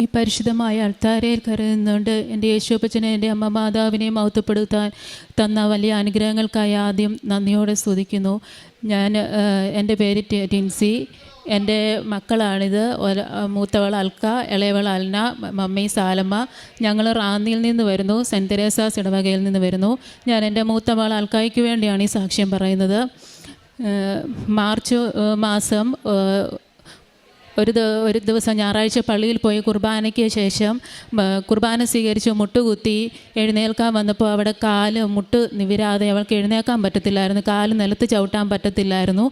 ഈ പരിശുദ്ധമായ അൾത്താരയിൽ കരുതുന്നുണ്ട് എൻ്റെ യേശുപ്പച്ചനെ എൻ്റെ അമ്മ മാതാവിനെ മഹത്വപ്പെടുത്താൻ തന്ന വലിയ അനുഗ്രഹങ്ങൾക്കായി ആദ്യം നന്ദിയോടെ സ്തുതിക്കുന്നു. എൻ്റെ പേര് ടിൻസി. എൻ്റെ മക്കളാണിത്. മൂത്തവൾ അൽക്ക, ഇളയവൾ അൽന, മമ്മി സാലമ്മ. ഞങ്ങൾ റാന്നിയിൽ നിന്ന് വരുന്നു, സെൻറ്റ് തെരേസാസ് ഇടവകയിൽ നിന്ന് വരുന്നു. ഞാൻ എൻ്റെ മൂത്തവൾ അൽക്കായ്ക്ക് വേണ്ടിയാണ് ഈ സാക്ഷ്യം പറയുന്നത്. മാർച്ച് മാസം ഒരു ദിവസം ഞായറാഴ്ച പള്ളിയിൽ പോയി കുർബാനയ്ക്ക് ശേഷം കുർബാന സ്വീകരിച്ച് മുട്ടുകുത്തി എഴുന്നേൽക്കാൻ വന്നപ്പോൾ അവിടെ മുട്ട് നിവിരാതെ അവൾക്ക് എഴുന്നേൽക്കാൻ പറ്റത്തില്ലായിരുന്നു, കാല് നിലത്ത് ചവിട്ടാൻ പറ്റത്തില്ലായിരുന്നു.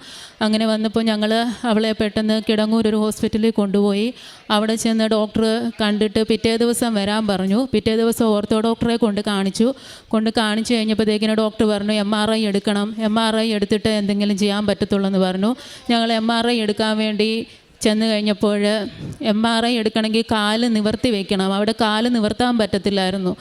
അങ്ങനെ വന്നപ്പോൾ ഞങ്ങൾ അവളെ പെട്ടെന്ന് കിടങ്ങൂർ ഒരു ഹോസ്പിറ്റലിൽ കൊണ്ടുപോയി. അവിടെ ചെന്ന് ഡോക്ടർ കണ്ടിട്ട് പിറ്റേ ദിവസം വരാൻ പറഞ്ഞു. പിറ്റേ ദിവസം ഓർത്തോ ഡോക്ടറെ കൊണ്ട് കാണിച്ചു കഴിഞ്ഞപ്പോഴത്തേക്കിന് ഡോക്ടർ പറഞ്ഞു MRI എടുക്കണം, MRI എടുത്തിട്ട് എന്തെങ്കിലും ചെയ്യാൻ പറ്റത്തുള്ളൂ എന്ന് പറഞ്ഞു. ഞങ്ങൾ MRI എടുക്കാൻ വേണ്ടി ചെന്ന് കഴിഞ്ഞപ്പോൾ MRI എടുക്കണമെങ്കിൽ കാല് നിവർത്തി വയ്ക്കണം, അവിടെ കാല് നിവർത്താൻ പറ്റത്തില്ലായിരുന്നു.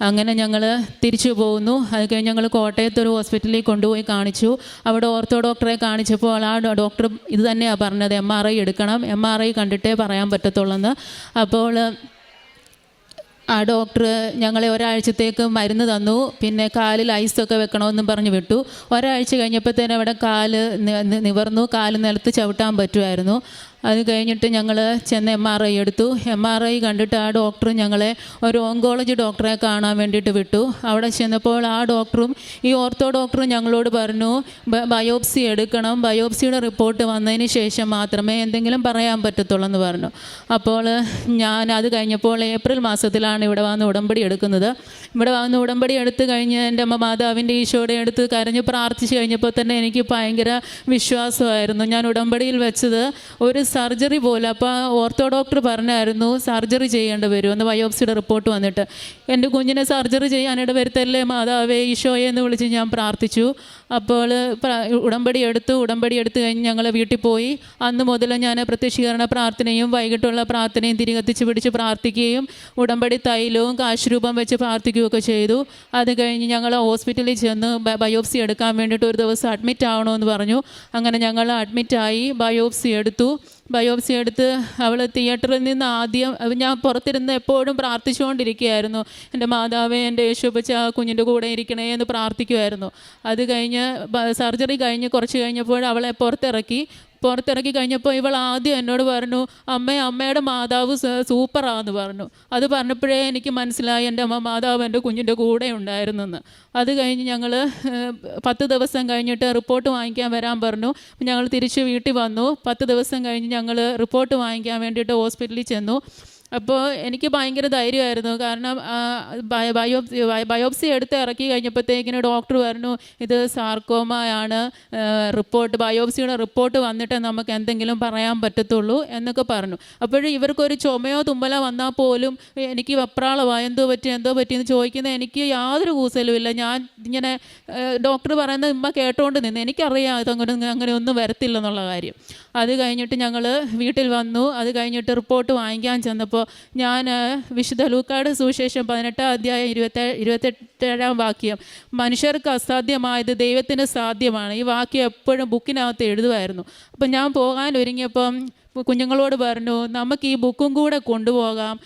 അങ്ങനെ ഞങ്ങൾ തിരിച്ചു പോകുന്നു. അത് കഴിഞ്ഞ് ഞങ്ങൾ കോട്ടയത്തൊരു ഹോസ്പിറ്റലിൽ കൊണ്ടുപോയി കാണിച്ചു. അവിടെ ഓർത്തോ ഡോക്ടറെ കാണിച്ചപ്പോൾ ആ ഡോക്ടർ ഇത് തന്നെയാണ് പറഞ്ഞത്, MRI എടുക്കണം, MRI കണ്ടിട്ടേ പറയാൻ പറ്റത്തുള്ളൂ. അപ്പോൾ ആ ഡോക്ടർ ഞങ്ങളെ ഒരാഴ്ചത്തേക്ക് മരുന്ന് തന്നു. പിന്നെ കാലിൽ ഐസൊക്കെ വെക്കണമെന്നും പറഞ്ഞ് വിട്ടു. ഒരാഴ്ച കഴിഞ്ഞപ്പോഴത്തേനും അവിടെ കാല് നിവർന്നു, കാല് നിലത്ത് ചവിട്ടാൻ പറ്റുമായിരുന്നു. അത് കഴിഞ്ഞിട്ട് ഞങ്ങൾ ചെന്ന് MRI എടുത്തു. MRI കണ്ടിട്ട് ആ ഡോക്ടർ ഞങ്ങളെ ഒരു ഓങ്കോളജി ഡോക്ടറെ കാണാൻ വേണ്ടിയിട്ട് വിട്ടു. അവിടെ ചെന്നപ്പോൾ ആ ഡോക്ടറും ഈ ഓർത്തോ ഡോക്ടറും ഞങ്ങളോട് പറഞ്ഞു ബയോപ്സി എടുക്കണം, ബയോപ്സിയുടെ റിപ്പോർട്ട് വന്നതിന് ശേഷം മാത്രമേ എന്തെങ്കിലും പറയാൻ പറ്റത്തുള്ളൂ എന്ന് പറഞ്ഞു. അപ്പോൾ ഞാൻ അത് കഴിഞ്ഞപ്പോൾ ഏപ്രിൽ മാസത്തിലാണ് ഇവിടെ വന്ന് ഉടമ്പടി എടുക്കുന്നത്. ഇവിടെ വന്ന് ഉടമ്പടി എടുത്തു കഴിഞ്ഞ് എൻ്റെ അമ്മ മാതാവിൻ്റെ ഈശോയുടെ അടുത്ത് കരഞ്ഞ് പ്രാർത്ഥിച്ച് കഴിഞ്ഞപ്പോൾ തന്നെ എനിക്ക് ഭയങ്കര വിശ്വാസമായിരുന്നു. ഞാൻ ഉടമ്പടിയിൽ വെച്ചത് ഒരു സർജറി പോലെ. അപ്പോൾ ഓർത്തോ ഡോക്ടർ പറഞ്ഞായിരുന്നു സർജറി ചെയ്യേണ്ടി വരുമെന്ന് ബയോപ്സിയുടെ റിപ്പോർട്ട് വന്നിട്ട്. എൻ്റെ കുഞ്ഞിനെ സർജറി ചെയ്യാനിട വരുത്തല്ലേ മാതാവേ ഈശോയെ എന്ന് വിളിച്ച് ഞാൻ പ്രാർത്ഥിച്ചു. അപ്പോൾ ഉടമ്പടി എടുത്ത് കഴിഞ്ഞ് ഞങ്ങൾ വീട്ടിൽ പോയി. അന്ന് മുതൽ ഞാൻ പ്രത്യക്ഷീകരണ പ്രാർത്ഥനയും വൈകിട്ടുള്ള പ്രാർത്ഥനയും തിരികത്തിച്ച് പിടിച്ച് പ്രാർത്ഥിക്കുകയും ഉടമ്പടി തൈലവും കാശുരൂപം വെച്ച് പ്രാർത്ഥിക്കുകയൊക്കെ ചെയ്തു. അത് കഴിഞ്ഞ് ഞങ്ങൾ ഹോസ്പിറ്റലിൽ ചെന്ന് ബയോപ്സി എടുക്കാൻ വേണ്ടിയിട്ട് ഒരു ദിവസം അഡ്മിറ്റ് ആവണമെന്ന് പറഞ്ഞു. അങ്ങനെ ഞങ്ങൾ അഡ്മിറ്റായി ബയോപ്സി എടുത്ത് അവൾ തിയേറ്ററിൽ നിന്ന് ആദ്യം ഞാൻ പുറത്തിരുന്ന് എപ്പോഴും പ്രാർത്ഥിച്ചുകൊണ്ടിരിക്കുകയായിരുന്നു. എൻ്റെ മാതാവേ എൻ്റെ യേശുപ്പച്ച കുഞ്ഞിൻ്റെ കൂടെ ഇരിക്കണേ എന്ന് പ്രാർത്ഥിക്കുമായിരുന്നു. അത് കഴിഞ്ഞ് സർജറി കഴിഞ്ഞ് കുറച്ച് കഴിഞ്ഞപ്പോൾ അവളെ പുറത്തിറക്കി കഴിഞ്ഞപ്പോൾ ഇവൾ ആദ്യം എന്നോട് പറഞ്ഞു അമ്മയുടെ മാതാവ് സൂപ്പറാന്ന് പറഞ്ഞു. അത് പറഞ്ഞപ്പോഴേ എനിക്ക് മനസ്സിലായി എൻ്റെ അമ്മ മാതാവ് എൻ്റെ കുഞ്ഞിൻ്റെ കൂടെ ഉണ്ടായിരുന്നെന്ന്. അത് കഴിഞ്ഞ് ഞങ്ങൾ 10 ദിവസം കഴിഞ്ഞിട്ട് റിപ്പോർട്ട് വാങ്ങിക്കാൻ വരാൻ പറഞ്ഞു. ഞങ്ങൾ തിരിച്ച് വീട്ടിൽ വന്നു. 10 ദിവസം കഴിഞ്ഞ് ഞങ്ങൾ റിപ്പോർട്ട് വാങ്ങിക്കാൻ വേണ്ടിയിട്ട് ഹോസ്പിറ്റലിൽ ചെന്നു. അപ്പോൾ എനിക്ക് ഭയങ്കര ധൈര്യമായിരുന്നു. കാരണം ബയോപ്സി എടുത്ത് ഇറക്കി കഴിഞ്ഞപ്പോഴത്തേക്കിന് ഡോക്ടർ പറഞ്ഞു ഇത് സാർക്കോമയാണ്, ബയോപ്സിയുടെ റിപ്പോർട്ട് വന്നിട്ട് നമുക്ക് എന്തെങ്കിലും പറയാൻ പറ്റത്തുള്ളൂ എന്നൊക്കെ പറഞ്ഞു. അപ്പോഴും ഇവർക്കൊരു ചുമയോ തുമ്മലോ വന്നാൽ പോലും എനിക്ക് വെപ്രാളമാണ്, എന്തോ പറ്റിയെന്ന് ചോദിക്കുന്നത് എനിക്ക് യാതൊരു കൂസലുമില്ല. ഞാൻ ഇങ്ങനെ ഡോക്ടർ പറയുന്നത് ഇമ്മ കേട്ടോണ്ട് നിന്ന്, എനിക്കറിയാം അങ്ങനെ ഒന്നും വരത്തില്ലെന്നുള്ള കാര്യം. അത് കഴിഞ്ഞിട്ട് ഞങ്ങൾ വീട്ടിൽ വന്നു. അത് കഴിഞ്ഞിട്ട് റിപ്പോർട്ട് വാങ്ങിക്കാൻ ചെന്നപ്പോൾ ഞാൻ വിശുദ്ധ ലൂക്കായുടെ സുവിശേഷം 18-ാം അധ്യായം 27-ാം വാക്യം, മനുഷ്യർക്ക് അസാധ്യമായത് ദൈവത്തിന് സാധ്യമാണ്, ഈ വാക്യം എപ്പോഴും ബുക്കിനകത്ത് എഴുതുമായിരുന്നു. അപ്പം ഞാൻ പോകാൻ ഒരുങ്ങിയപ്പം കുഞ്ഞുങ്ങളോട് പറഞ്ഞു നമുക്ക് ഈ ബുക്കും കൂടെ കൊണ്ടുപോകാം,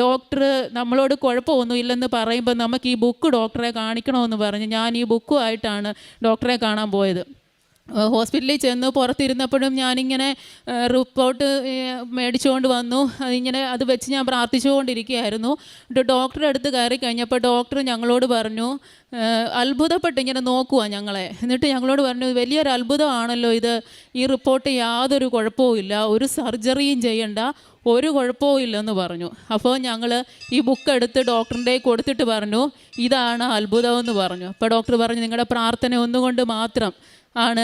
ഡോക്ടർ നമ്മളോട് കുഴപ്പമൊന്നും ഇല്ലെന്ന് പറയുമ്പോൾ നമുക്ക് ഈ ബുക്ക് ഡോക്ടറെ കാണിക്കണമെന്ന് പറഞ്ഞ് ഞാൻ ഈ ബുക്കുമായിട്ടാണ് ഡോക്ടറെ കാണാൻ പോയത്. ഹോസ്പിറ്റലിൽ ചെന്ന് പുറത്തിരുന്നപ്പോഴും ഞാനിങ്ങനെ റിപ്പോർട്ട് മേടിച്ചുകൊണ്ട് വന്നു. അത് വെച്ച് ഞാൻ പ്രാർത്ഥിച്ചുകൊണ്ടിരിക്കുകയായിരുന്നു. ഡോക്ടറെ അടുത്ത് കയറി കഴിഞ്ഞപ്പോൾ ഡോക്ടർ ഞങ്ങളോട് പറഞ്ഞു, അത്ഭുതപ്പെട്ട് ഇങ്ങനെ നോക്കുക ഞങ്ങളെ. എന്നിട്ട് ഞങ്ങളോട് പറഞ്ഞു വലിയൊരു അത്ഭുതമാണല്ലോ ഇത്, ഈ റിപ്പോർട്ട് യാതൊരു കുഴപ്പവും ഇല്ല, ഒരു സർജറിയും ചെയ്യണ്ട, ഒരു കുഴപ്പവും ഇല്ലെന്ന് പറഞ്ഞു. അപ്പോൾ ഞങ്ങൾ ഈ ബുക്ക് എടുത്ത് ഡോക്ടറിൻ്റെ കൊടുത്തിട്ട് പറഞ്ഞു ഇതാണ് അത്ഭുതമെന്ന് പറഞ്ഞു. അപ്പോൾ ഡോക്ടർ പറഞ്ഞു നിങ്ങളുടെ പ്രാർത്ഥന ഒന്നുകൊണ്ട് മാത്രം ആണ്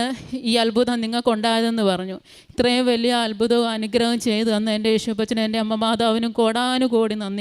ഈ അത്ഭുതം നിങ്ങൾക്കുണ്ടായതെന്ന് പറഞ്ഞു. ഇത്രയും വലിയ അത്ഭുതവും അനുഗ്രഹവും ചെയ്തു തന്ന എൻ്റെ യേശുപ്പച്ചനും എൻ്റെ അമ്മ മാതാവിനും കോടാനുകോടി നന്ദി.